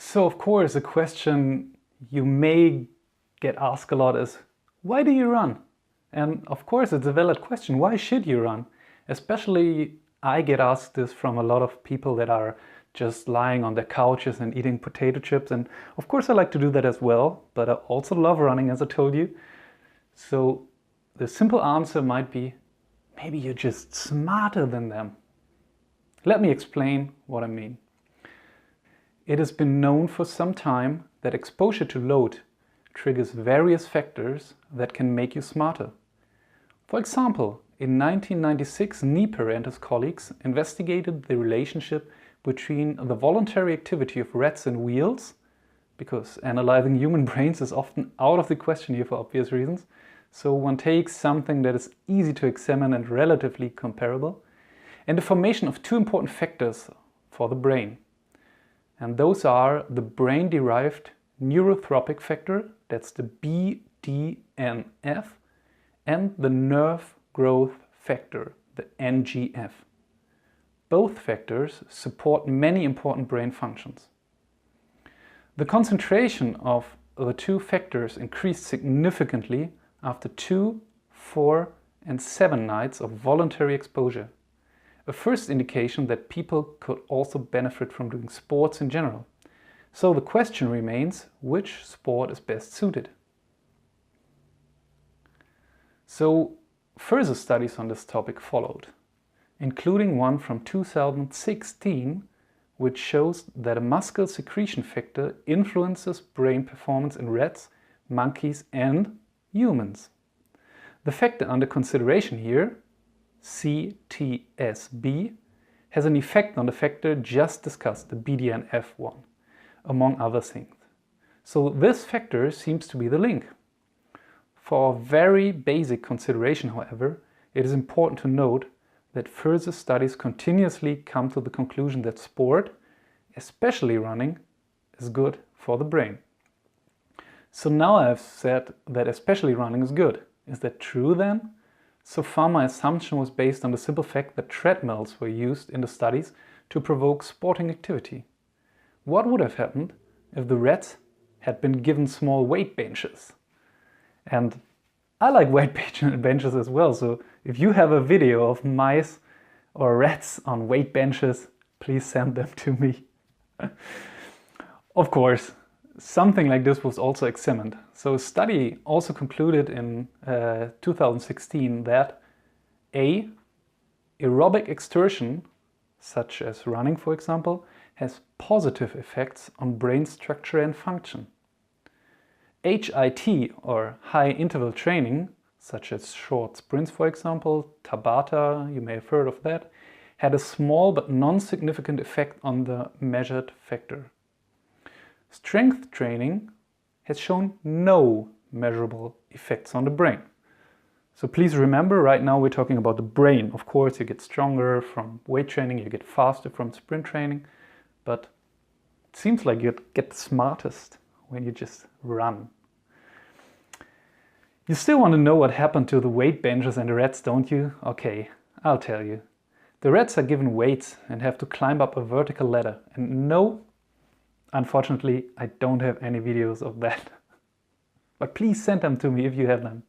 So of course, a question you may get asked a lot is, why do you run? And of course, it's a valid question. Why should you run? Especially I get asked this from a lot of people that are just lying on their couches and eating potato chips. And of course, I like to do that as well, but I also love running, as I told you. So the simple answer might be, maybe you're just smarter than them. Let me explain what I mean. It has been known for some time that exposure to load triggers various factors that can make you smarter. For example, in 1996, Nieper and his colleagues investigated the relationship between the voluntary activity of rats and wheels, because analyzing human brains is often out of the question here for obvious reasons, so one takes something that is easy to examine and relatively comparable, and the formation of two important factors for the brain. And those are the brain-derived neurotrophic factor, that's the BDNF, and the nerve growth factor, the NGF. Both factors support many important brain functions. The concentration of the two factors increased significantly after 2, 4, and 7 nights of voluntary exposure. A first indication that people could also benefit from doing sports in general. So the question remains, which sport is best suited? So further studies on this topic followed, including one from 2016, which shows that a muscle secretion factor influences brain performance in rats, monkeys and humans. The factor under consideration here, CTSB, has an effect on the factor just discussed, the BDNF one, among other things. So this factor seems to be the link. For a very basic consideration, however, it is important to note that further studies continuously come to the conclusion that sport, especially running, is good for the brain. So now I've said that especially running is good. Is that true then? So far my assumption was based on the simple fact that treadmills were used in the studies to provoke sporting activity. What would have happened if the rats had been given small weight benches? And I like weight benches as well, so if you have a video of mice or rats on weight benches, please send them to me. Of course, something like this was also examined. So a study also concluded in 2016 that A, aerobic exertion, such as running for example, has positive effects on brain structure and function. HIT, or high interval training, such as short sprints for example, Tabata, you may have heard of that, had a small but non-significant effect on the measured factor. Strength training has shown no measurable effects on the brain. So please remember, right now we're talking about the brain. Of course, you get stronger from weight training, you get faster from sprint training, but it seems like you get the smartest when you just run. You still want to know what happened to the weight benches and the rats, don't you? Okay, I'll tell you. The rats are given weights and have to climb up a vertical ladder. And no, unfortunately, I don't have any videos of that. But please send them to me if you have them.